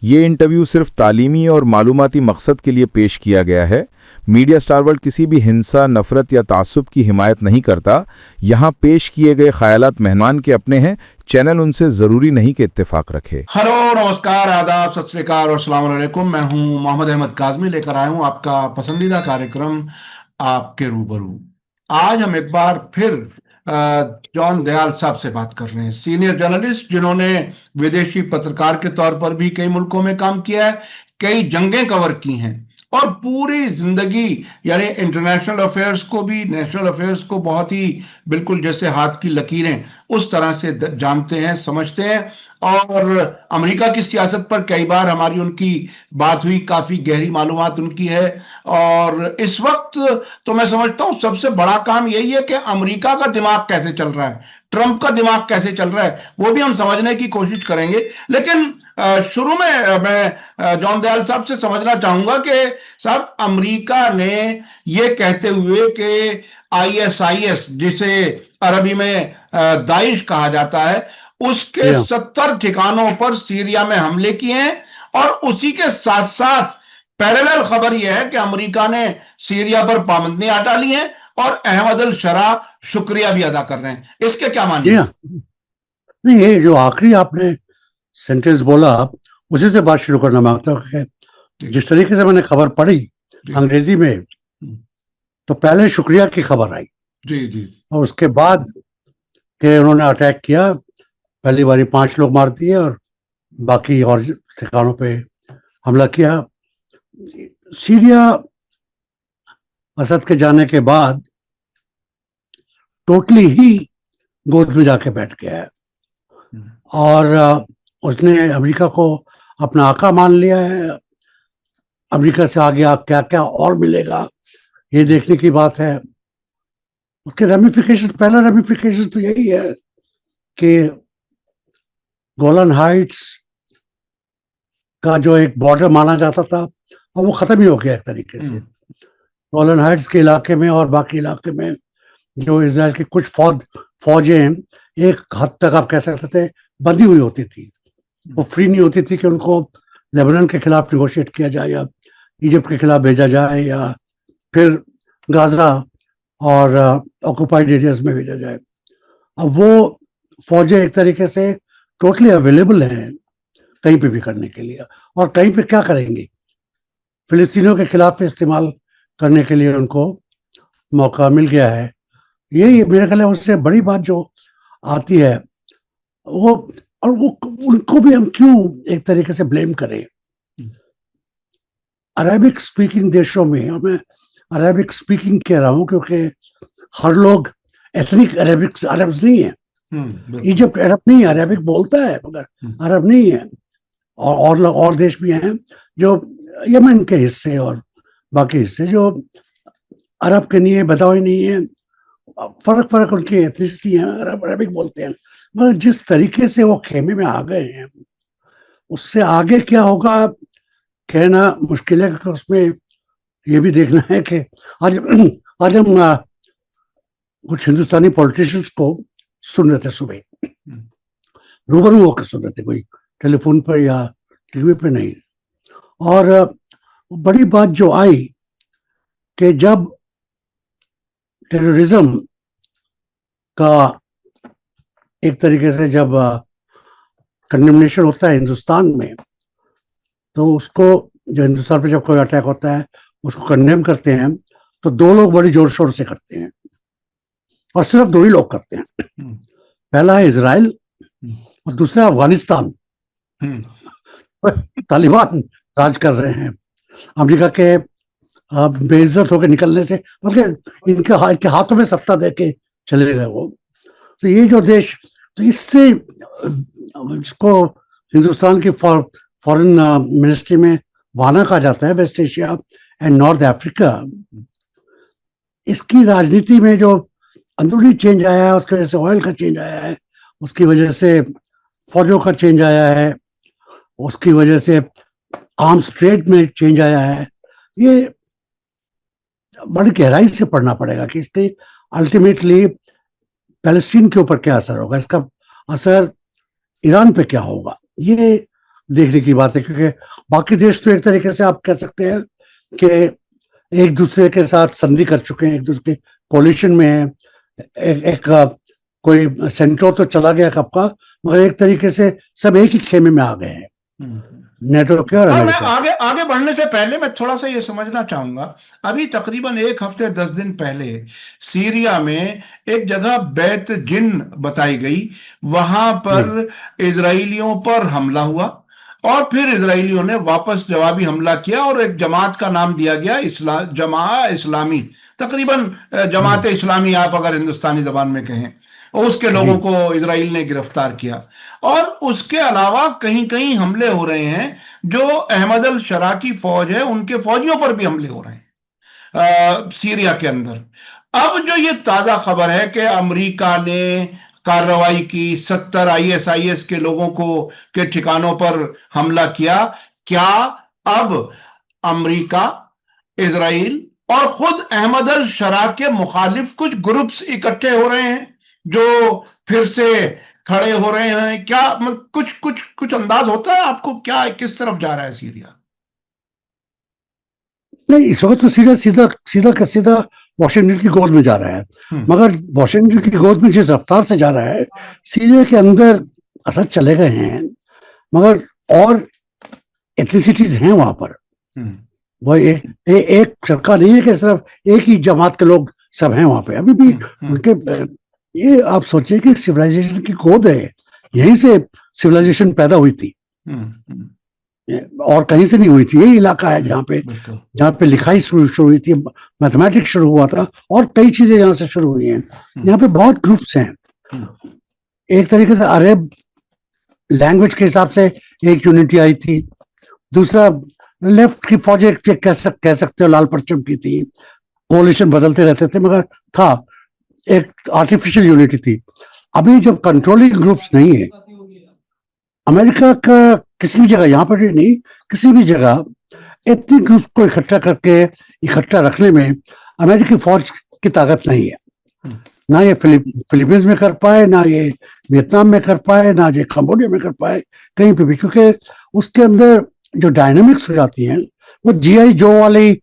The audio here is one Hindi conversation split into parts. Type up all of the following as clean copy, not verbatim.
ये इंटरव्यू सिर्फ तालीमी और मालूमाती मकसद के लिए पेश किया गया है। मीडिया स्टार वर्ल्ड किसी भी हिंसा, नफरत या तासुब की हिमायत नहीं करता। यहाँ पेश किए गए ख्यालात मेहमान के अपने हैं। चैनल उनसे ज़रूरी नहीं कि इत्तेफाक रखे। हेलो, नमस्कार, आदाब, सत श्री अकाल और अस्सलाम वालेकुम। मैं हूं मोहम्मद अहमद काज़मी, लेकर आया हूं आपका पसंदीदा कार्यक्रम आपके रूबरू। आज हम एक बार फिर जॉन दयाल साहब से बात कर रहे हैं, सीनियर जर्नलिस्ट जिन्होंने विदेशी पत्रकार के तौर पर भी कई मुल्कों में काम किया है, कई जंगें कवर की हैं और पूरी जिंदगी यानी इंटरनेशनल अफेयर्स को भी, नेशनल अफेयर्स को बहुत ही बिल्कुल जैसे हाथ की लकीरें उस तरह से जानते हैं, समझते हैं। और अमेरिका की सियासत पर कई बार हमारी उनकी बात हुई, काफी गहरी मालूमात उनकी है। और इस वक्त तो मैं समझता हूं सबसे बड़ा काम यही है कि अमेरिका का दिमाग कैसे चल रहा है, ट्रंप का दिमाग कैसे चल रहा है, वो भी हम समझने की कोशिश करेंगे। लेकिन शुरू में मैं जॉन दयाल साहब से समझना चाहूंगा कि साहब, अमेरिका ने ये कहते हुए कि आईएसआईएस, जिसे अरबी में दाइश कहा जाता है, उसके 70 ठिकानों पर सीरिया में हमले किए हैं। और उसी के साथ साथ पैरेलल खबर यह है कि अमेरिका ने सीरिया पर पाबंदियां हटा ली हैं और अहमद अल शरा शुक्रिया भी अदा कर रहे हैं। इसके क्या मानिए? नहीं, ये जो आखिरी आपने सेंटेंस बोला उसी से बात शुरू करना मांगता हूँ। जिस तरीके से मैंने खबर पढ़ी अंग्रेजी में, तो पहले शुक्रिया की खबर आई जी जी, और उसके बाद के उन्होंने अटैक किया, पहली बारी 5 लोग मार दिए और बाकी और ठिकानों पे हमला किया। सीरिया असद के जाने के बाद टोटली ही गोद में जाके बैठ गया है और उसने अमेरिका को अपना आका मान लिया है। अमेरिका से आगे क्या क्या और मिलेगा, ये देखने की बात है। उसके रेमिफिकेशन, पहला रेमिफिकेशन तो यही है कि गोलन हाइट्स का जो एक बॉर्डर माना जाता था, अब वो खत्म ही हो गया एक तरीके से। गोलन हाइट्स के इलाके में और बाकी इलाके में जो इजराइल की कुछ फौजें एक हद तक आप कह सकते थे बंधी हुई होती थी, वो फ्री नहीं होती थी कि उनको लेबनान के खिलाफ निगोशिएट किया जाए या इजिप्ट के खिलाफ भेजा जाए या फिर गाजा और ऑक्युपाइड एरियाज में भेजा जाए। अब वो फौजें एक तरीके से टोटली अवेलेबल हैं कहीं पे भी करने के लिए, और कहीं पे क्या करेंगे, फिलिस्तीनियों के खिलाफ इस्तेमाल करने के लिए उनको मौका मिल गया है। यही मेरे ख्याल है उससे बड़ी बात जो आती है वो, और वो उनको भी हम क्यों एक तरीके से ब्लेम करें। अरेबिक स्पीकिंग देशों में, और मैं अरेबिक स्पीकिंग कह रहा हूँ क्योंकि हर लोग एथनिक अरब्स नहीं है। इजिप्ट अरब नहीं है, अरेबिक बोलता है मगर अरब नहीं है। और देश भी हैं जो यमन के हिस्से और बाकी हिस्से जो अरब के नहीं है, बदावी नहीं है, फर्क उनकी एथनिसिटी है, अरबिक बोलते हैं। मगर जिस तरीके से वो खेमे में आ गए हैं, उससे आगे क्या होगा कहना मुश्किल है। उसमें ये भी देखना है कि आज हम कुछ हिंदुस्तानी पॉलिटिशियंस को सुन रहे थे, सुबह रूबरू होकर सुन रहे थे, कोई टेलीफोन पर या टीवी पे नहीं। और बड़ी बात जो आई कि जब टेररिज्म का एक तरीके से जब कंडेमनेशन होता है हिंदुस्तान में, तो उसको जो हिंदुस्तान पे जब कोई अटैक होता है उसको कंडेम करते हैं तो 2 लोग बड़ी जोर शोर से करते हैं, और सिर्फ 2 ही लोग करते हैं। पहला है इजराइल और दूसरा अफगानिस्तान। तालिबान राज कर रहे हैं, अमेरिका के बेइज्जत होकर निकलने से, बल्कि इनके हाथों में सत्ता देके चले गए वो। तो ये जो देश, तो इससे जिसको हिंदुस्तान की फॉरेन मिनिस्ट्री में वाना कहा जाता है, West Asia and North Africa, इसकी राजनीति में जो अंदरूनी चेंज आया है, उसकी वजह से ऑयल का चेंज आया है, उसकी वजह से फौजों का चेंज आया है, उसकी वजह से आर्म्स ट्रेड में चेंज आया है। ये बड़ी गहराई से पढ़ना पड़ेगा कि इसके अल्टीमेटली पैलेस्टीन के ऊपर क्या असर होगा, इसका असर ईरान पे क्या होगा। ये देखने की बात है, क्योंकि बाकी देश तो एक तरीके से आप कह सकते हैं कि एक दूसरे के साथ संधि कर चुके हैं, एक दूसरे के कोलिशन में है। एक कोई सेंट्रो तो चला गया कब का, मगर एक तरीके से सब एक ही खेमे में आ गए हैं, नेटो के और मैं अमेरिका। आगे आगे बढ़ने से पहले मैं थोड़ा सा ये समझना चाहूंगा, अभी तकरीबन 1 हफ्ते 10 दिन पहले सीरिया में एक जगह बैत जिन बताई गई, वहां पर इजराइलियों पर हमला हुआ और फिर इजराइलियों ने वापस जवाबी हमला किया और एक जमात का नाम दिया गया जमा इस्लामी, तकरीबन जमात इस्लामी आप अगर हिंदुस्तानी जबान में कहें, और उसके लोगों को इजराइल ने गिरफ्तार किया। और उसके अलावा कहीं कहीं हमले हो रहे हैं, जो अहमद अल शरा की फौज है उनके फौजियों पर भी हमले हो रहे हैं सीरिया के अंदर। अब जो ये ताजा खबर है कि अमेरिका ने कार्रवाई की, 70 ISIS के लोगों के ठिकानों पर हमला किया, क्या अब अमेरिका, इजराइल और खुद अहमद अल शरा के मुखालिफ कुछ ग्रुप्स इकट्ठे हो रहे हैं जो फिर से खड़े हो रहे हैं? क्या कुछ अंदाज होता है आपको, क्या किस तरफ जा रहा है सीरिया? नहीं, इस वक्त तो सीधा वॉशिंगटन की गोद में जा रहा है, मगर वॉशिंगटन की गोद में जिस रफ्तार से जा रहा है, सीरिया के अंदर असद चले गए हैं, मगर और एथनिसिटीज हैं वहां पर। वो एक सरकार नहीं है कि सिर्फ एक ही जमात के लोग सब हैं वहां पे, अभी भी उनके। ये आप सोचिए कि सिविलाइजेशन की गोद है, यहीं से सिविलाइजेशन पैदा हुई थी और कहीं से नहीं हुई थी। यही इलाका है जहाँ पे लिखाई शुरू हुई थी, मैथमेटिक्स शुरू हुआ था, और कई चीजें यहाँ से शुरू हुई हैं। यहाँ पे बहुत ग्रुप्स हैं। एक तरीके से अरब लैंग्वेज के हिसाब से एक यूनिटी आई थी, दूसरा लेफ्ट की फौजें कह सकते हो लाल परचम की थी, कोलिशन बदलते रहते थे, मगर था एक आर्टिफिशियल यूनिटी थी। अभी जब कंट्रोलिंग ग्रुप्स नहीं है, अमेरिका का किसी भी जगह, यहाँ पर भी नहीं, किसी भी जगह इतनी ग्रुप्स को इकट्ठा रखने में अमेरिकी फौज की ताकत नहीं है। ना ये फिलीपींस में कर पाए, ना ये वियतनाम में कर पाए, ना ये कंबोडिया में कर पाए, कहीं पे भी, क्योंकि उसके अंदर जो डायनामिक्स हो जाती हैं वो GI जो वाली,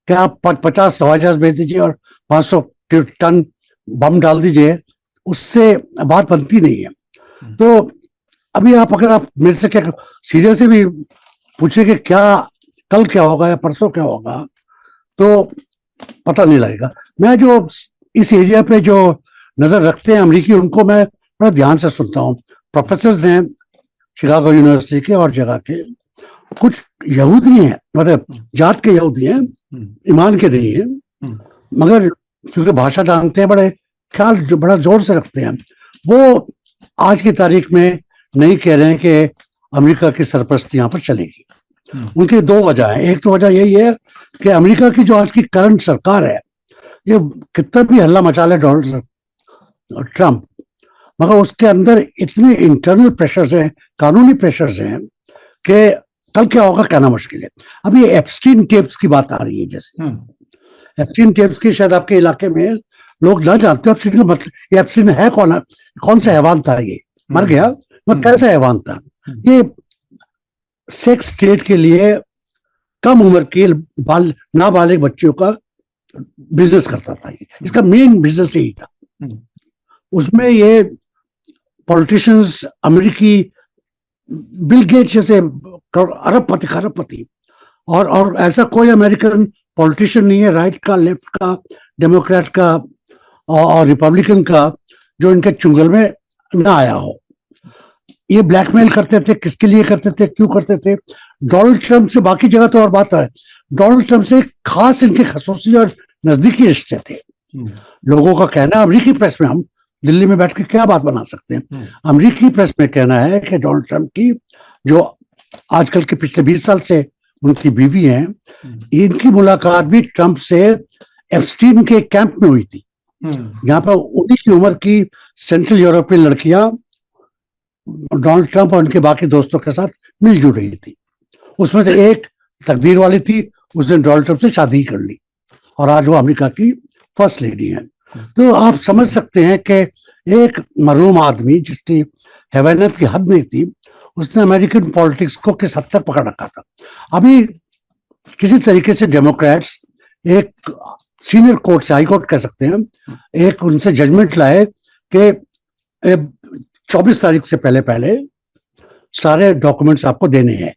क्या आप 50 हवाई जहाज भेज दीजिए और 500 टन बम डाल दीजिए, उससे बात बनती नहीं है। तो अभी अगर आप मेरे से क्या सीरिया से भी पूछे कि क्या कल क्या होगा या परसों क्या होगा, तो पता नहीं लगेगा। मैं जो इस एरिया पे जो नजर रखते हैं अमेरिकी, उनको मैं बड़ा ध्यान से सुनता हूँ। प्रोफेसर हैं शिकागो यूनिवर्सिटी के और जगह के, कुछ यहूदी हैं, मतलब जात के यहूदी हैं, ईमान के नहीं हैं, मगर क्योंकि भाषा जानते हैं, बड़ा जोर से रखते हैं। वो आज की तारीख में नहीं कह रहे हैं कि अमेरिका की सरपरस्ती यहाँ पर चलेगी। उनकी दो वजह है। एक तो वजह यही है कि अमेरिका की जो आज की करंट सरकार है, ये कितना भी हल्ला मचा ले डोनाल्ड ट्रंप, मगर उसके अंदर इतने इंटरनल प्रेशर्स हैं, कानूनी प्रेशर्स हैं कि कल क्या होगा कहना मुश्किल है। अब ये एप्स्टीन टेप्स की बात आ रही है, जैसे एप्स्टीन टेप्स की शायद आपके इलाके में लोग ना जानते हो। एप्स्टीन का मतलब, ये एप्स्टीन है कौन सा हैवान था? ये मर गया, मगर कैसा हैवान था? ये सेक्स स्टेट के लिए कम उम्र के नाबालिग बच्चों का बिजनेस करता था। इसका मेन बिजनेस यही था। उसमें ये पॉलिटिशियंस, अमेरिकी बिल गेट्स जैसे खरबपति, और ऐसा कोई अमेरिकन पॉलिटिशियन नहीं है, राइट का, लेफ्ट का, डेमोक्रेट का और रिपब्लिकन का, जो इनके चुंगल में ना आया हो। ये ब्लैकमेल करते थे, किसके लिए करते थे, क्यों करते थे? डोनाल्ड ट्रंप से, बाकी जगह तो और बात है, डोनाल्ड ट्रंप से खास इनके खसूसी और नजदीकी रिश्ते थे। लोगों का कहना, अमेरिकी प्रेस में, हम दिल्ली में बैठ के क्या बात बना सकते हैं, अमेरिकी प्रेस में कहना है कि डोनाल्ड ट्रंप की जो आजकल के पिछले 20 साल से उनकी बीवी हैं, इनकी मुलाकात भी ट्रंप से एप्स्टीन के कैंप में हुई थी, जहां पर उन्हीं की उम्र की सेंट्रल यूरोपियन लड़कियां डोनाल्ड ट्रंप और उनके बाकी दोस्तों के साथ मिलजुल रही थी। उसमें से एक तकदीर वाली थी, उसने डोनाल्ड ट्रंप से शादी कर ली और आज वो अमेरिका की फर्स्ट लेडी है। तो आप समझ सकते हैं कि एक मरूम आदमी जिसकी हैवानियत की हद नहीं थी, उसने अमेरिकन पॉलिटिक्स को किस हद तक पकड़ रखा था। अभी किसी तरीके से डेमोक्रेट्स एक सीनियर कोर्ट से, हाई कोर्ट कह सकते हैं, एक उनसे जजमेंट लाए कि 24 तारीख से पहले पहले सारे डॉक्यूमेंट्स आपको देने हैं,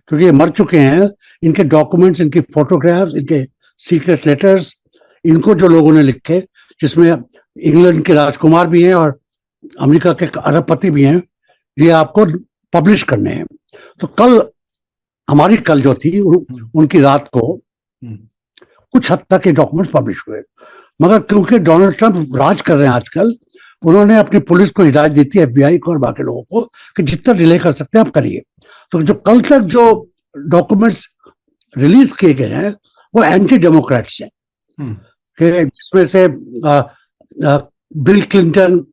क्योंकि ये मर चुके हैं। इनके डॉक्यूमेंट्स, इनकी फोटोग्राफ्स, इनके सीक्रेट लेटर्स, इनको जो लोगों ने लिखे, जिसमें इंग्लैंड के राजकुमार भी हैं और अमेरिका के अरबपति भी हैं, ये आपको पब्लिश करने हैं। तो कल हमारी कल जो थी उनकी रात को कुछ हद तक ये डॉक्यूमेंट्स पब्लिश हुए, मगर क्योंकि डोनाल्ड ट्रंप राज कर रहे हैं आजकल, उन्होंने अपनी पुलिस को हिदायत दी थी, FBI को और बाकी लोगों को, कि जितना डिले कर सकते हैं आप करिए। तो जो कल तक जो डॉक्यूमेंट्स रिलीज किए गए हैं वो एंटी डेमोक्रेट्स हैं, कि जिसमें से बिल क्लिंटन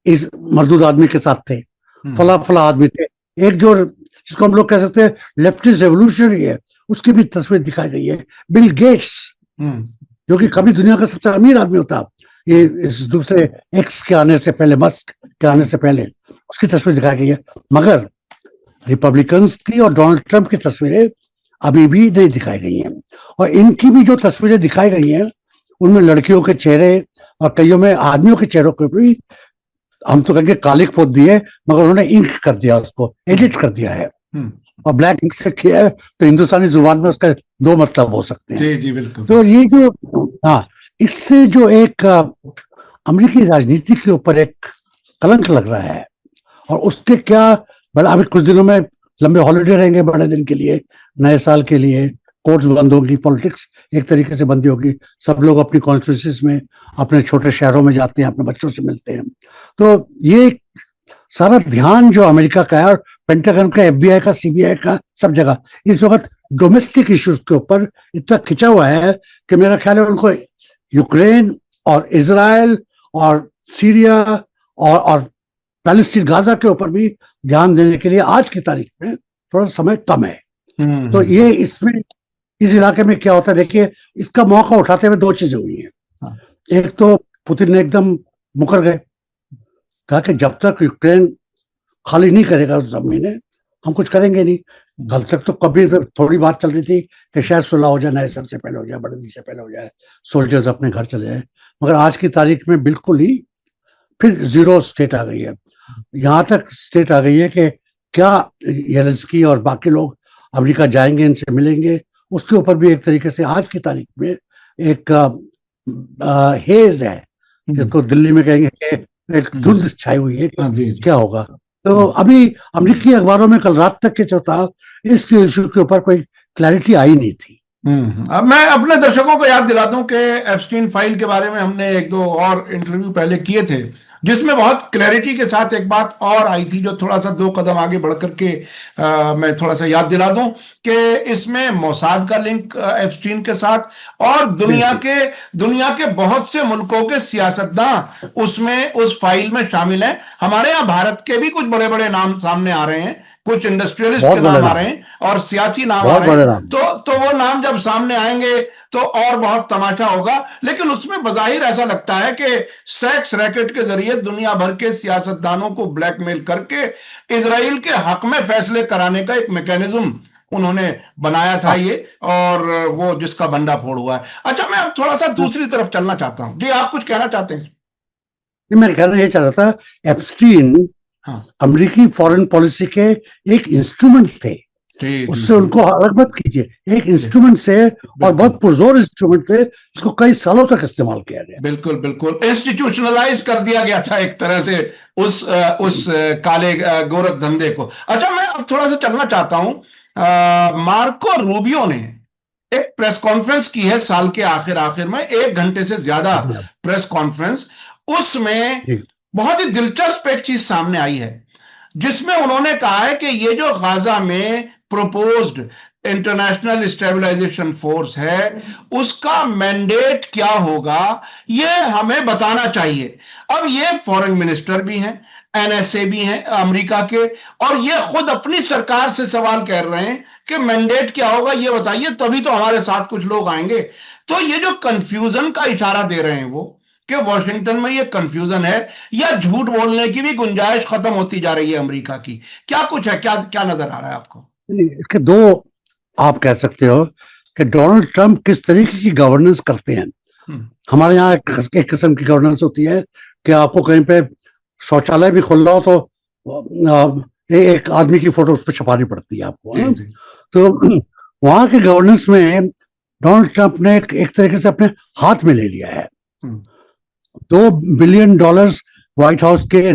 इस मरदूद आदमी के साथ थे, फला फला आदमी थे, एक जो जिसको हम लोग कह सकते हैं लेफ्टिस्ट रेवोल्यूशनरी है, उसकी भी तस्वीर दिखाई गई है। बिल गेट्स, जो कि कभी दुनिया का सबसे अमीर आदमी होता, ये इस दूसरे एक्स के आने से पहले, मस्क के आने से पहले, उसकी तस्वीर दिखाई गई है। मगर रिपब्लिकन्स की और डोनाल्ड ट्रंप की तस्वीरें अभी भी नहीं दिखाई गई हैं। और इनकी भी जो तस्वीरें दिखाई गई हैं उनमें लड़कियों के चेहरे और कईयों में आदमियों के चेहरों को भी, हम तो कहेंगे कालिक पोत दिए, मगर उन्होंने इंक कर दिया, उसको एडिट कर दिया है। और ब्लैक इंक से किया है, तो हिंदुस्तानी जुबान में उसका दो मतलब हो सकते हैं। जी जी बिल्कुल। तो ये जो, हाँ, इससे जो एक अमेरिकी राजनीति के ऊपर एक कलंक लग रहा है, और उसके क्या बड़ा, अभी कुछ दिनों में लंबे हॉलिडे रहेंगे, बड़े दिन के लिए, नए साल के लिए, कोर्ट्स बंद होगी, पॉलिटिक्स एक तरीके से बंद होगी, सब लोग अपनी कॉन्स्टिट्यूंसीज में, अपने छोटे शहरों में जाते हैं, अपने बच्चों से मिलते हैं। तो ये सारा ध्यान जो अमेरिका का है, और पेंटागन का, FBI का, CBI का, सब जगह इस वक्त डोमेस्टिक इश्यूज के ऊपर इतना खिंचा हुआ है कि मेरा ख्याल है उनको यूक्रेन और इजराइल और सीरिया और पैलेस्टीन, गाजा के ऊपर भी ध्यान देने के लिए आज की तारीख में थोड़ा समय कम है। तो ये इसमें, इस इलाके में क्या होता है, देखिए, इसका मौका उठाते हुए दो चीजें हुई हैं। एक तो पुतिन ने एकदम मुकर गए, कहा कि जब तक यूक्रेन खाली नहीं करेगा उस जमीन, हम कुछ करेंगे नहीं। कल तक तो कभी थोड़ी बात चल रही थी कि शायद सुलह हो जाए, नए साल से पहले हो जाए, बड़े दिन से पहले हो जाए, सोल्जर्स अपने घर चले जाए। मगर आज की तारीख में बिल्कुल ही फिर जीरो स्टेट आ गई है। यहाँ तक स्टेट आ गई है कि क्या येलेंस्की और बाकी लोग अमेरिका जाएंगे, इनसे मिलेंगे, उसके ऊपर भी एक तरीके से आज की तारीख में एक हेज है, जिसको दिल्ली में कहेंगे कि एक धुंध छाई हुई है कि क्या होगा। तो अभी अमेरिकी अखबारों में कल रात तक के जो था, इस इश्यू के ऊपर कोई क्लैरिटी आई नहीं थी। अब मैं अपने दर्शकों को याद दिला दूं कि एप्स्टीन फाइल के बारे में हमने एक दो और इंटरव्यू पहले किए थे, जिसमें बहुत क्लैरिटी के साथ एक बात और आई थी, जो थोड़ा सा दो कदम आगे बढ़ करके मैं थोड़ा सा याद दिला दूं कि इसमें मोसाद का लिंक एप्स्टीन के साथ, और दुनिया के बहुत से मुल्कों के सियासतदान उसमें, उस फाइल में शामिल हैं। हमारे यहाँ भारत के भी कुछ बड़े बड़े नाम सामने आ रहे हैं, कुछ इंडस्ट्रियलिस्ट के नाम आ रहे हैं और सियासी नाम आ रहे हैं। तो वो नाम जब सामने आएंगे तो और बहुत तमाशा होगा। लेकिन उसमें बज़ाहिर ऐसा लगता है कि सेक्स रैकेट के जरिए दुनिया भर के सियासतदानों को ब्लैकमेल करके इजराइल के हक में फैसले कराने का एक मैकेनिज्म उन्होंने बनाया था ये, और वो जिसका भंडाफोड़ हुआ है। अच्छा, मैं अब थोड़ा सा दूसरी तरफ चलना चाहता हूं। जी, आप कुछ कहना चाहते हैं? मैं कहना ये चाह रहा था, एप्स्टीन अमेरिकी फॉरेन पॉलिसी के एक इंस्ट्रूमेंट थे, उससे उनको अलग मत कीजिए, एक इंस्ट्रूमेंट से, और बहुत पुरजोर इंस्ट्रूमेंट थे, जिसको कई सालों तक इस्तेमाल किया गया। बिल्कुल बिल्कुल, इंस्टीट्यूशनलाइज कर दिया गया था एक तरह से उस काले गोरख धंधे को। अच्छा, मैं अब थोड़ा सा चलना चाहता हूं। मार्को रूबियो ने एक प्रेस कॉन्फ्रेंस की है साल के आखिर में, 1 घंटे से ज्यादा प्रेस कॉन्फ्रेंस। उसमें बहुत ही दिलचस्प एक चीज सामने आई है, जिसमें उन्होंने कहा है कि ये जो गाजा में प्रपोज्ड इंटरनेशनल स्टेबलाइजेशन फोर्स है, उसका मैंडेट क्या होगा, ये हमें बताना चाहिए। अब ये फॉरेन मिनिस्टर भी हैं, NSA भी हैं अमेरिका के, और ये खुद अपनी सरकार से सवाल कर रहे हैं कि मैंडेट क्या होगा, ये बताइए, तभी तो हमारे साथ कुछ लोग आएंगे। तो ये जो कंफ्यूजन का इशारा दे रहे हैं वो, कि वॉशिंगटन में ये कंफ्यूजन है या झूठ बोलने की भी गुंजाइश खत्म होती जा रही है अमेरिका की? क्या कुछ है, क्या क्या नजर आ रहा है आपको? इसके दो आप कह सकते हो कि डोनाल्ड ट्रंप किस तरीके की गवर्नेंस करते हैं। हमारे यहाँ एक किस्म की गवर्नेंस होती है कि आपको कहीं पे शौचालय भी खोल रहा हो तो एक आदमी की फोटो उस पर छपानी पड़ती है आपको, है ना? तो वहां के गवर्नेंस में डोनाल्ड ट्रंप ने एक तरीके से अपने हाथ में ले लिया है। $2 बिलियन व्हाइट हाउस के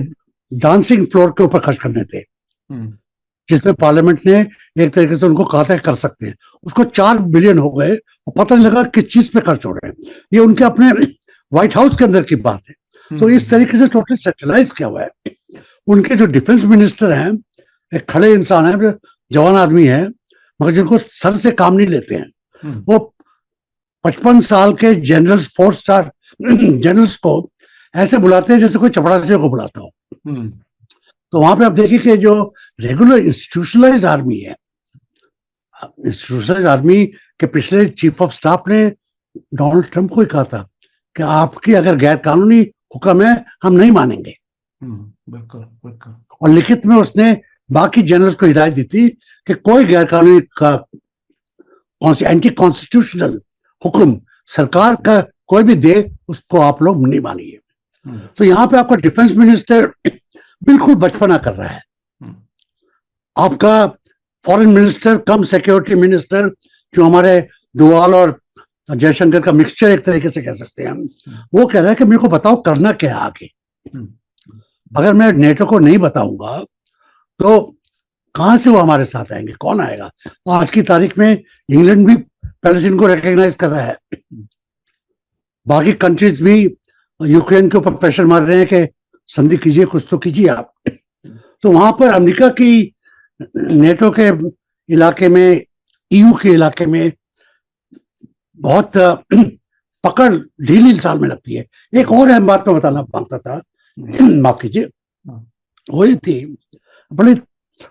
डांसिंग फ्लोर के ऊपर खर्च करने थे, जिसमें पार्लियामेंट ने एक तरीके से उनको कहा था कर सकते हैं। उसको 4 बिलियन हो गए और पता नहीं लगा किस चीज पे खर्च हो रहे हैं। ये उनके अपने व्हाइट हाउस के अंदर की बात है। तो इस तरीके से टोटली सेंट्रलाइज किया हुआ है। उनके जो डिफेंस मिनिस्टर हैं एक खड़े इंसान है, जवान आदमी है, मगर जिनको सर से काम नहीं लेते हैं। वो 55 साल के जनरल्स, 4 स्टार जनरल्स को ऐसे बुलाते हैं जैसे कोई चपरासियों को बुलाता हो। तो वहां पे आप देखिए कि जो रेगुलर इंस्टीट्यूशनलाइज आर्मी है, इंस्टीट्यूशनलाइज आर्मी के पिछले चीफ ऑफ स्टाफ ने डोनाल्ड ट्रंप को ही कहा था कि आपकी अगर गैर कानूनी हुक्म है हम नहीं मानेंगे। बिल्कुल बिल्कुल। और लिखित में उसने बाकी जनरल्स को हिदायत दी थी कि कोई गैर कानूनी का एंटी कॉन्स्टिट्यूशनल हुक्म सरकार का कोई भी दे उसको आप लोग नहीं मानिए। तो यहाँ पे आपका डिफेंस मिनिस्टर बिल्कुल बचपना कर रहा है। आपका फॉरेन मिनिस्टर कम सिक्योरिटी मिनिस्टर, जो हमारे डोवाल और जयशंकर का मिक्सचर एक तरीके से कह सकते हैं, वो कह रहा है कि मेरे को बताओ करना क्या है आगे। अगर मैं नेटो को नहीं बताऊंगा तो कहां से वो हमारे साथ आएंगे, कौन आएगा? आज की तारीख में इंग्लैंड भी पैलेस्टीन को रिकॉग्नाइज कर रहा है, बाकी कंट्रीज भी यूक्रेन के ऊपर प्रेशर मार रहे हैं कि संधि कीजिए, कुछ तो कीजिए आप। तो वहां पर अमेरिका की नेटो के इलाके में, ईयू के इलाके में बहुत पकड़ ढीली साल में लगती है। एक और अहम बात मैं बताना मांगता था, माफ कीजिए, वो ये थी बड़े,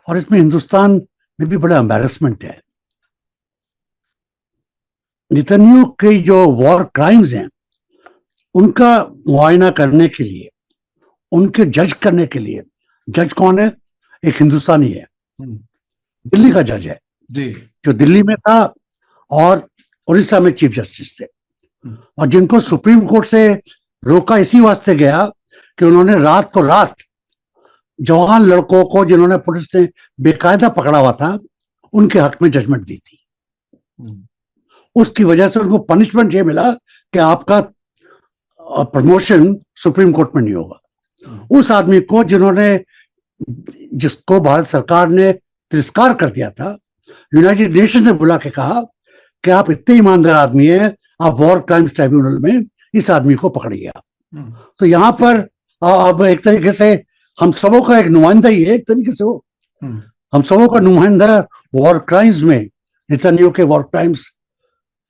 और इसमें हिंदुस्तान में भी बड़ा एम्बैरेसमेंट है। नेतन्याहू के जो वॉर क्राइम्स हैं उनका मुआयना करने के लिए, उनके जज करने के लिए, जज कौन है? एक हिंदुस्तानी है, दिल्ली का जज है जी, जो दिल्ली में था और उड़ीसा में चीफ जस्टिस थे, और जिनको सुप्रीम कोर्ट से रोका इसी वास्ते गया कि उन्होंने रात को रात जवान लड़कों को, जिन्होंने पुलिस ने बेकायदा पकड़ा हुआ था, उनके हक में जजमेंट दी थी। उसकी वजह से उनको पनिशमेंट ये मिला कि आपका प्रमोशन सुप्रीम कोर्ट में नहीं होगा। उस आदमी को जिसको भारत सरकार ने तिरस्कार कर दिया था, यूनाइटेड नेशन ने बुला के कहा कि आप इतने ईमानदार आदमी हैं, आप वॉर क्राइम्स ट्राइब्यूनल में इस आदमी को पकड़िए। तो यहाँ पर अब एक तरीके से हम सबों का एक नुमाइंदा ही है, एक तरीके से वो हम सबों का नुमाइंदा वॉर क्राइम्स में, नेतन्याहू के वॉर क्राइम्स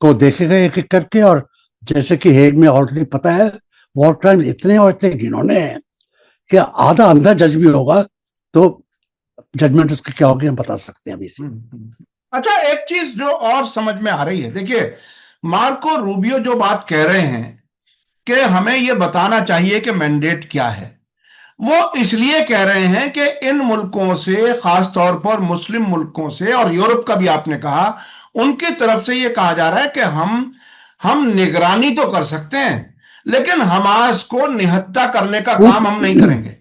को देखे गए एक एक करके। और जैसे कि हेग में ऑलरेडी पता है, वॉर क्राइम्स इतने और इतने घिनौने हैं कि आधा अंधा जज भी होगा तो जजमेंट उसकी क्या होगी हम बता सकते हैं अभी से। अच्छा, एक चीज जो और समझ में आ रही है, देखिए मार्को रूबियो जो बात कह रहे हैं कि हमें यह बताना चाहिए कि मैंडेट क्या है, वो इसलिए कह रहे हैं कि इन मुल्कों से, खास तौर पर मुस्लिम मुल्कों से और यूरोप का भी आपने कहा, उनकी तरफ से यह कहा जा रहा है कि हम निगरानी तो कर सकते हैं लेकिन हमास को निहत्था करने का काम हम नहीं करेंगे।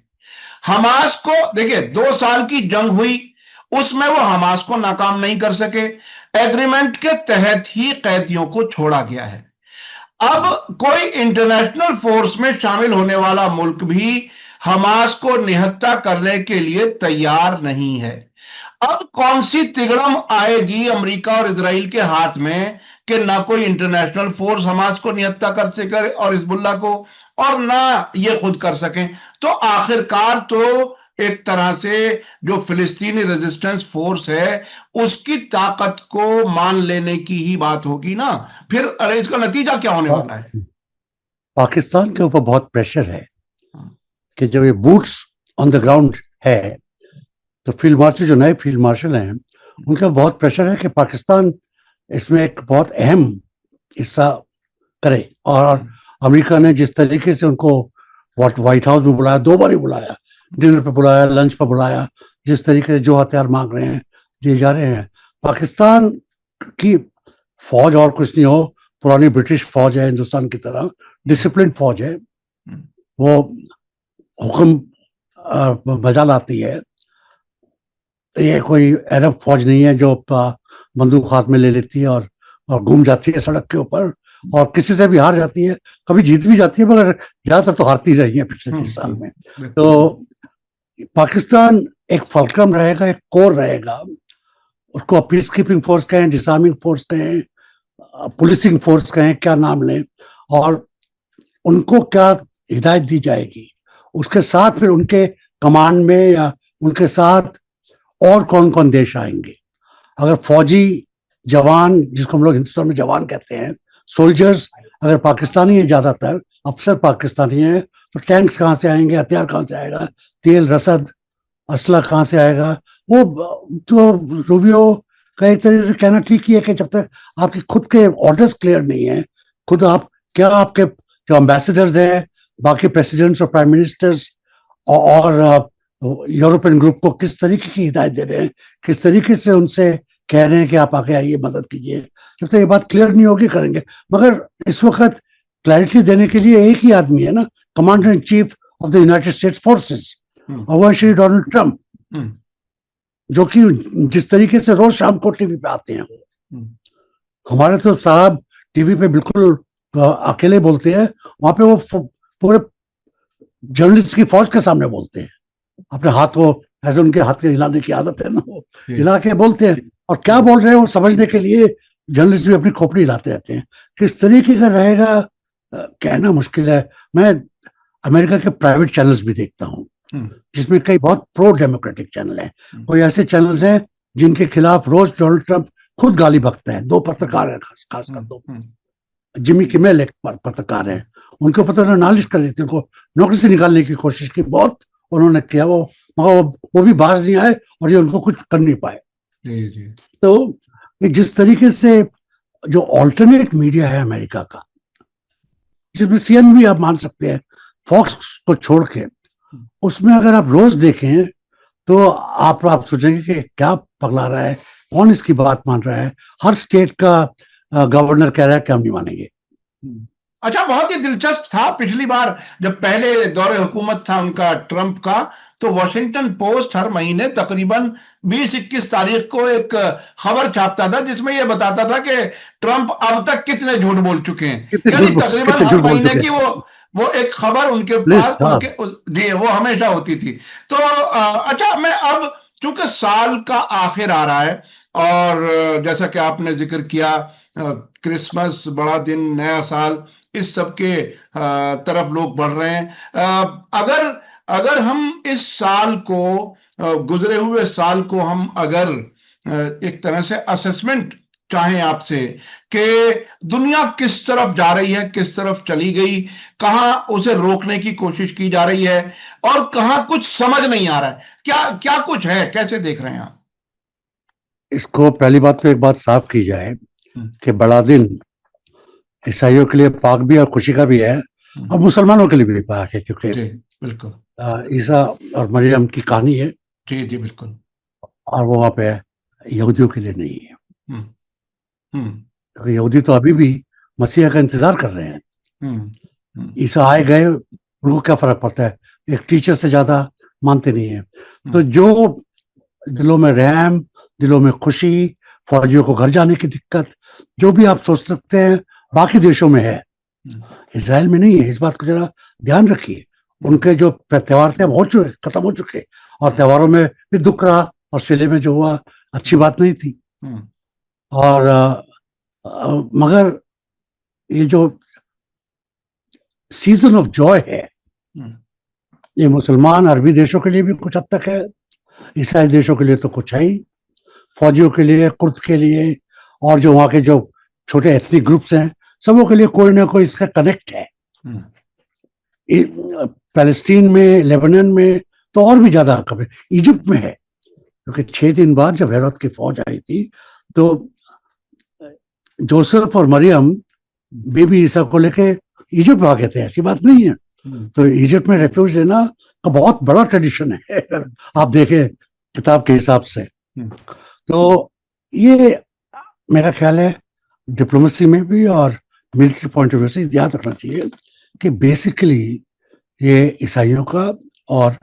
हमास को देखिए, 2 साल की जंग हुई, उसमें वो हमास को नाकाम नहीं कर सके। एग्रीमेंट के तहत ही कैदियों को छोड़ा गया है। अब कोई इंटरनेशनल फोर्स में शामिल होने वाला मुल्क भी हमास को निहत्था करने के लिए तैयार नहीं है। अब कौन सी तिगड़म आएगी अमेरिका और इजराइल के हाथ में कि ना कोई इंटरनेशनल फोर्स हमास को निहत्था कर सके और हिजबुल्लाह को, और ना ये खुद कर सकें। तो आखिरकार तो एक तरह से जो फिलिस्तीनी रेजिस्टेंस फोर्स है उसकी ताकत को मान लेने की ही बात होगी ना। फिर अरे इसका नतीजा क्या होने वाला है? पाकिस्तान के ऊपर बहुत प्रेशर है कि जब ये बूट्स ऑन द ग्राउंड है तो फील्ड मार्शल, जो नए फील्ड मार्शल हैं, उनका बहुत प्रेशर है कि पाकिस्तान इसमें एक बहुत अहम हिस्सा करे। और अमेरिका ने जिस तरीके से उनको व्हाइट हाउस में बुलाया, 2 बार ही बुलाया, डिनर पे बुलाया, लंच पे बुलाया, जिस तरीके से जो हथियार मांग रहे हैं दिए जा रहे हैं। पाकिस्तान की फौज और कुछ नहीं हो, पुरानी ब्रिटिश फौज है, हिंदुस्तान की तरह डिसिप्लिन फौज है, वो हुक्म बजा लाती है। ये कोई अरब फौज नहीं है जो बंदूक हाथ में ले लेती है और घूम जाती है सड़क के ऊपर और किसी से भी हार जाती है, कभी जीत भी जाती है, मगर ज्यादातर तो हारती रही है पिछले 30 साल में। तो पाकिस्तान एक फल्क्रम रहेगा, एक कोर रहेगा, उसको पीस कीपिंग फोर्स कहें, डिसआर्मिंग फोर्स कहें, पुलिसिंग फोर्स कहें, क्या नाम लें, और उनको क्या हिदायत दी जाएगी, उसके साथ फिर उनके कमांड में या उनके साथ और कौन कौन देश आएंगे। अगर फौजी जवान, जिसको हम लोग हिंदुस्तान में जवान कहते हैं, सोल्जर्स अगर पाकिस्तानी है, ज्यादातर अफसर पाकिस्तानी है, तो टैंक्स कहाँ से आएंगे, हथियार कहाँ से आएगा, तेल रसद असला कहाँ से आएगा। वो तो रूबियो का एक तरीके से कहना ठीक ही है कि जब तक आपके खुद के ऑर्डर्स क्लियर नहीं है, खुद आप क्या, आपके जो एम्बेसडर्स हैं, बाकी प्रेसिडेंट्स और प्राइम मिनिस्टर्स और यूरोपियन ग्रुप को किस तरीके की हिदायत दे रहे हैं, किस तरीके से उनसे कह रहे हैं कि आप आगे आइए, मदद कीजिए, जब तक ये बात क्लियर नहीं होगी करेंगे। मगर इस वक्त क्लैरिटी देने के लिए एक ही आदमी है ना, commander in chief of the United states forces, और वह श्री डोनाल्ड ट्रंप, जो कि जिस तरीके से रोज शाम को टीवी पे आते हैं। हमारे तो साहब टीवी पे बिल्कुल अकेले बोलते हैं, वहां पे वो पूरे जर्नलिस्ट की फौज के सामने बोलते हैं, अपने हाथ को ऐसे उनके हाथ के हिलाने की आदत है ना, वो हिला के बोलते हैं, और क्या बोल रहे हैं वो समझने के लिए जर्नलिस्ट भी अपनी खोपड़ी हिलाते रहते हैं। किस तरीके का रहेगा कहना मुश्किल है। मैं अमेरिका के प्राइवेट चैनल्स भी देखता हूँ, जिसमें कई बहुत प्रो डेमोक्रेटिक चैनल हैं, कोई ऐसे चैनल्स हैं जिनके खिलाफ रोज डोनाल्ड ट्रंप खुद गाली बकता है। 2 पत्रकार हैं, खासकर 2, जिमी किमेल एक पत्रकार है, उनके ऊपर तो उन्होंने नालिश कर दी थी, उनको नौकरी से निकालने की कोशिश की, बहुत उन्होंने किया, मगर वो भी बाज नहीं आए और ये उनको कुछ कर नहीं पाए। तो जिस तरीके से जो ऑल्टरनेट मीडिया है अमेरिका का, जिसमें सीएनएन भी आप मान सकते हैं, फॉक्स को छोड़ के, उसमें अगर आप रोज देखें तो आप सोचेंगे कि क्या पगला रहा है, कौन इसकी बात मान रहा है। हर स्टेट का गवर्नर कह रहा है कि हम नहीं मानेंगे। अच्छा, बहुत ही दिलचस्प था पिछली बार जब पहले दौरे हुकूमत था उनका ट्रंप का, तो वॉशिंगटन पोस्ट हर महीने तकरीबन 20-21 तारीख को एक खबर छापता था जिसमें यह बताता था कि ट्रंप अब तक कितने झूठ बोल चुके हैं। यानी तकरीबन हर महीने की वो एक खबर उनके पास जी वो हमेशा होती थी। तो अच्छा, मैं अब चूंकि साल का आखिर आ रहा है और जैसा कि आपने जिक्र किया, क्रिसमस, बड़ा दिन, नया साल, इस सब के तरफ लोग बढ़ रहे हैं। अगर हम इस साल को, गुजरे हुए साल को हम अगर एक तरह से असेसमेंट चाहें आपसे कि दुनिया किस तरफ जा रही है, किस तरफ चली गई, कहां उसे रोकने की कोशिश की जा रही है और कहां कुछ समझ नहीं आ रहा है, क्या कुछ है, कैसे देख रहे हैं आप इसको? पहली बात तो एक बात साफ की जाए कि बड़ा दिन ईसाइयों के लिए पाक भी और खुशी का भी है, और मुसलमानों के लिए भी पाक है, क्योंकि बिल्कुल ईसा और मरियम की कहानी है। जी बिल्कुल। और वो वहां पे यहूदियों के लिए नहीं है, क्योंकि यहूदी तो अभी भी मसीहा का इंतजार कर रहे हैं। ईसा आए गए, उनको क्या फर्क पड़ता है, एक टीचर से ज्यादा मानते नहीं है। तो जो दिलों में रहम, दिलों में खुशी, फौजियों को घर जाने की दिक्कत, जो भी आप सोच सकते हैं बाकी देशों में है, इजराइल में नहीं है। इस बात को जरा ध्यान रखिए। उनके जो त्योहार थे हो चुके, खत्म हो चुके, और त्योहारों में भी दुख रहा। ऑस्ट्रेलिया में जो हुआ अच्छी बात नहीं थी। और मगर ये जो सीजन ऑफ जॉय है, ये मुसलमान अरबी देशों के लिए भी कुछ हद तक है, ईसाई देशों के लिए तो कुछ है ही, फौजियों के लिए, कुर्द के लिए, और जो वहाँ के जो छोटे एथनिक ग्रुप्स हैं, सबों के लिए कोई ना कोई इसका कनेक्ट है। पैलेस्टीन में, लेबनान में तो और भी ज्यादा कभी इजिप्ट में है, क्योंकि 6 दिन बाद जब हेरोद की फौज आई थी तो जोसेफ और मरियम बेबी ईसा को लेके इजिप्ट भागे थे, ऐसी बात नहीं है। तो इजिप्ट में रेफ्यूज लेना का बहुत बड़ा ट्रेडिशन है अगर आप देखें किताब के हिसाब से। तो ये मेरा ख्याल है डिप्लोमेसी में भी और मिलिट्री पॉइंट ऑफ व्यू से याद रखना चाहिए कि बेसिकली ये ईसाइयों का और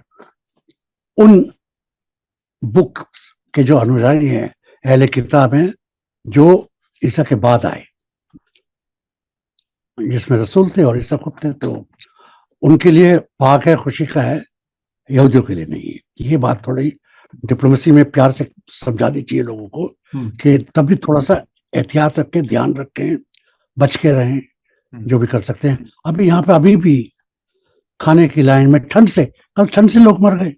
उन बुक्स के जो अनुयायी हैं, अहले किताब हैं जो ईसा के बाद आए, जिसमें रसूल थे और ईसा खुद थे, तो उनके लिए पाक है, खुशी का है, यहूदियों के लिए नहीं है। ये बात थोड़ी डिप्लोमेसी में प्यार से समझानी चाहिए लोगों को कि तभी थोड़ा सा एहतियात रखें, ध्यान रखें, बच के रहें, जो भी कर सकते हैं। अभी यहाँ पे अभी भी खाने की लाइन में ठंड से, कल ठंड से लोग मर गए।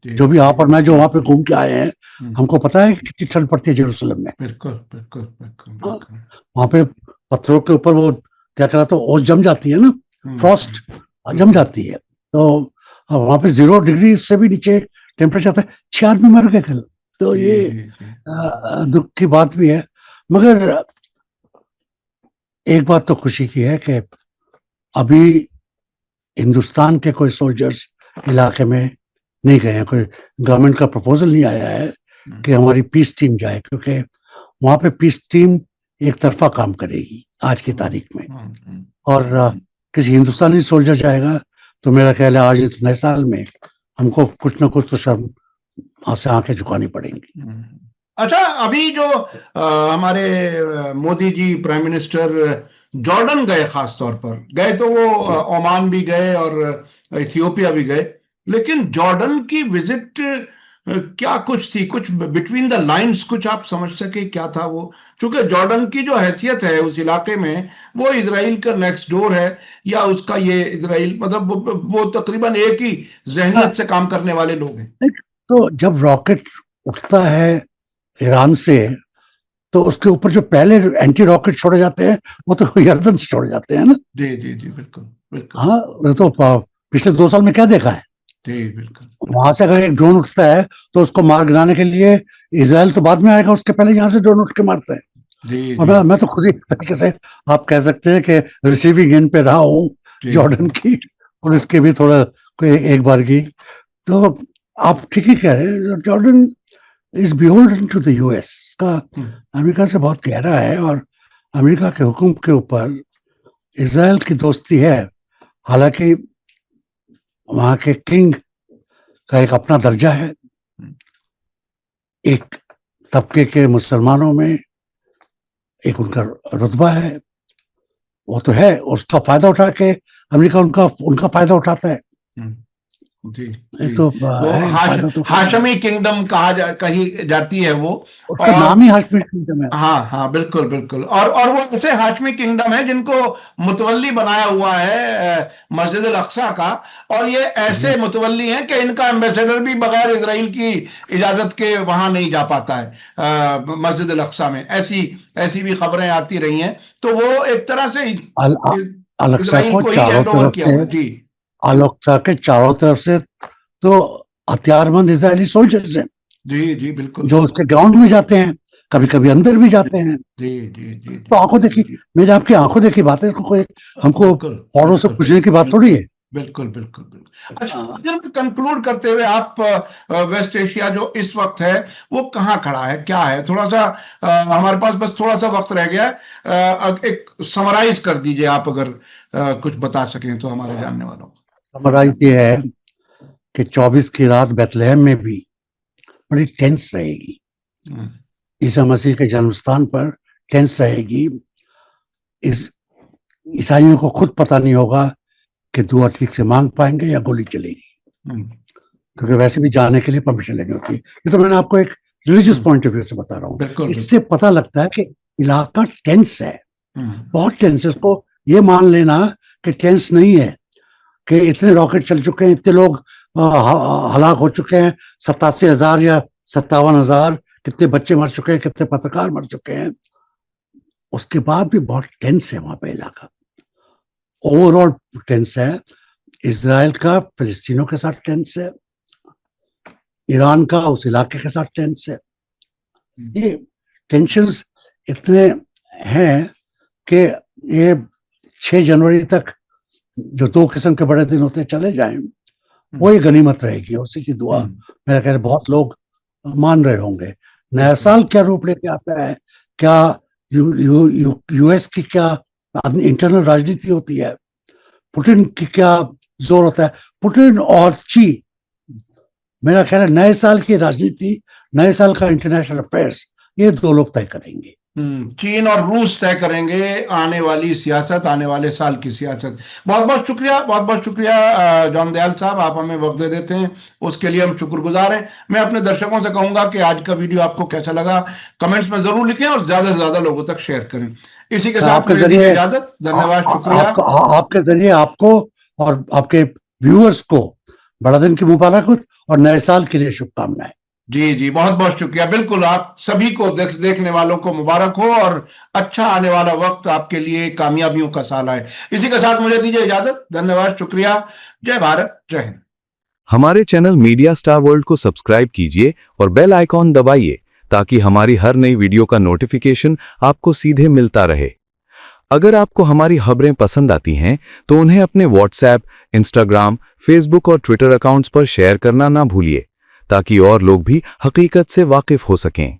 जो भी आप और मैं जो वहां पे घूम के आए हैं, हमको पता है कि कितनी ठंड पड़ती है जेरूसलम में। बिल्कुल बिल्कुल बिल्कुल। वहां पे पत्थरों के ऊपर वो क्या कहलाता है, ओस जम जाती है ना, फ्रॉस्ट जम जाती है। तो वहां पे 0 डिग्री से भी नीचे टेम्परेचर था, 6 आदमी मर गए कल। तो ये दुख की बात भी है। मगर एक बात तो खुशी की है कि अभी हिंदुस्तान के कोई सोल्जर्स इलाके में नहीं गए हैं, कोई गवर्नमेंट का प्रपोजल नहीं आया है कि हमारी पीस टीम जाए, क्योंकि वहां पे पीस टीम एक तरफा काम करेगी आज की तारीख में। और किसी हिंदुस्तानी सोल्जर जाएगा तो मेरा ख्याल है आज इस नए साल में हमको कुछ ना कुछ तो शर्म से आंखें झुकानी पड़ेंगी। अच्छा, अभी जो हमारे Modi ji prime minister Jordan गए, खास तौर पर गए, तो वो ओमान भी गए और इथियोपिया भी गए, लेकिन जॉर्डन की विजिट क्या कुछ थी, कुछ बिटवीन द लाइंस कुछ आप समझ सके क्या था वो? चूंकि जॉर्डन की जो हैसियत है उस इलाके में, वो इजराइल का नेक्स्ट डोर है, या उसका ये इजराइल मतलब वो तकरीबन एक ही जहनियत से काम करने वाले लोग हैं। तो जब रॉकेट उठता है ईरान से, तो उसके ऊपर जो पहले एंटी रॉकेट छोड़े जाते हैं वो तो यर्दन से छोड़े जाते हैं ना। जी जी जी, बिल्कुल बिल्कुल। हाँ, तो पिछले 2 साल में क्या देखा है? जी बिल्कुल। वहां से अगर एक ड्रोन उठता है तो उसको मार गिराने के लिए इजराइल तो बाद में आएगा, उसके पहले यहाँ से ड्रोन उठ के मारता है। जी, और मैं तो खुद ही तरीके से आप कह सकते हैं कि रिसीविंग एंड पे रहा हूँ जॉर्डन की, और इसके भी थोड़ा कोई एक बार की। तो आप ठीक ही कह रहे हैं, Jordan is beholden to the US का अमेरिका से बहुत गहरा है, और अमेरिका के हुक्म के ऊपर इजराइल की दोस्ती है। हालांकि वहां के किंग का एक अपना दर्जा है, एक तबके के मुसलमानों में एक उनका रुतबा है, वो तो है, उसका फायदा उठा के अमेरिका उनका फायदा उठाता है। जी, तो वो हाशमी किंगडम कही जाती है वो, उसका नाम ही हाशमी किंगडम है। हाँ हाँ, बिल्कुल बिल्कुल। और वो ऐसे हाशमी किंगडम है जिनको मुतवल्ली बनाया हुआ है मस्जिद अल अक्सा का, और ये ऐसे मुतवल्ली हैं कि इनका एम्बेसडर भी बगैर इजराइल की इजाजत के वहां नहीं जा पाता है मस्जिद अल अक्सा में। ऐसी भी खबरें आती रही हैं। तो वो एक तरह से इजराइल को ही हैंड ओवर किया हुआ। जी, अल-अक्सा के चारों तरफ से तो हथियारबंद इजरायली सोल्जर्स हैं। जी जी बिल्कुल, जो उसके ग्राउंड में जाते हैं, कभी कभी अंदर भी जाते हैं। जी जी जी। तो आंखों देखी, मेरे आपकी आंखों देखी बात है, कोई हमको औरों से पूछने की बात थोड़ी है। बिल्कुल बिल्कुल बिल्कुल। अच्छा, कंक्लूड करते हुए, आप वेस्ट एशिया जो इस वक्त है वो कहाँ खड़ा है, क्या है? थोड़ा सा हमारे पास बस थोड़ा सा वक्त रह गया है, एक समराइज कर दीजिए आप, अगर कुछ बता सकें तो हमारे जानने वालों को। समराइज ये है कि 24 की रात बेथलेहम में भी बड़ी टेंस रहेगी। ईसा मसीह के जन्म स्थान पर टेंस रहेगी। इस ईसाइयों को खुद पता नहीं होगा कि दुआ ठीक से मांग पाएंगे या गोली चलेगी, क्योंकि वैसे भी जाने के लिए परमिशन लेनी होती है। ये तो मैंने आपको एक रिलीजियस पॉइंट ऑफ व्यू से बता रहा हूँ। इससे पता लगता है कि इलाका टेंस है, बहुत टेंस है। इसको ये मान लेना कि टेंस नहीं है, कि इतने रॉकेट चल चुके हैं, इतने लोग हलाक हो चुके हैं, 87,000 या 57,000, कितने बच्चे मर चुके हैं, कितने पत्रकार मर चुके हैं, उसके बाद भी बहुत टेंस है वहां पे इलाका। ओवरऑल टेंस है। इजराइल का फिलिस्तीनों के साथ टेंस है, ईरान का उस इलाके के साथ टेंस है। ये टेंशंस इतने हैं कि ये 6 जनवरी तक जो 2 किस्म के बड़े दिन होते हैं चले जाएं, वो ये गनीमत रहेगी। उसी की दुआ मेरा ख्याल है बहुत लोग मान रहे होंगे। नया साल क्या रूप लेके आता है, क्या यूएस की क्या इंटरनल राजनीति होती है, पुतिन की क्या जोर होता है, पुतिन और ची, मेरा ख्याल है नए साल की राजनीति, नए साल का इंटरनेशनल अफेयर्स, ये 2 लोग तय करेंगे। चीन और रूस तय करेंगे आने वाली सियासत, आने वाले साल की सियासत। बहुत बहुत शुक्रिया जॉन दयाल साहब, आप हमें वक्त दे देते हैं, उसके लिए हम शुक्रगुजार हैं। मैं अपने दर्शकों से कहूंगा कि आज का वीडियो आपको कैसा लगा कमेंट्स में जरूर लिखें और ज्यादा से ज्यादा लोगों तक शेयर करें। इसी के साथ मुझे दीजिए इजाजत। धन्यवाद, शुक्रिया। आपके जरिए आपको और आपके व्यूअर्स को बड़ा दिन की मुबारकबाद और नए साल के लिए शुभकामनाएं। जी जी, बहुत बहुत शुक्रिया। बिल्कुल, आप सभी को देखने वालों को मुबारक हो और अच्छा आने वाला वक्त आपके लिए कामयाबियों का साल आए। इसी के साथ मुझे दीजिए इजाजत। धन्यवाद, शुक्रिया। जय भारत, जय हिंद। हमारे चैनल मीडिया स्टार वर्ल्ड को सब्सक्राइब कीजिए और बेल आइकॉन दबाइए ताकि हमारी हर नई वीडियो का नोटिफिकेशन आपको सीधे मिलता रहे। अगर आपको हमारी खबरें पसंद आती हैं तो उन्हें अपने व्हाट्सएप, इंस्टाग्राम, फेसबुक और ट्विटर अकाउंट्स पर शेयर करना ना भूलिए ताकि और लोग भी हकीकत से वाकिफ हो सकें।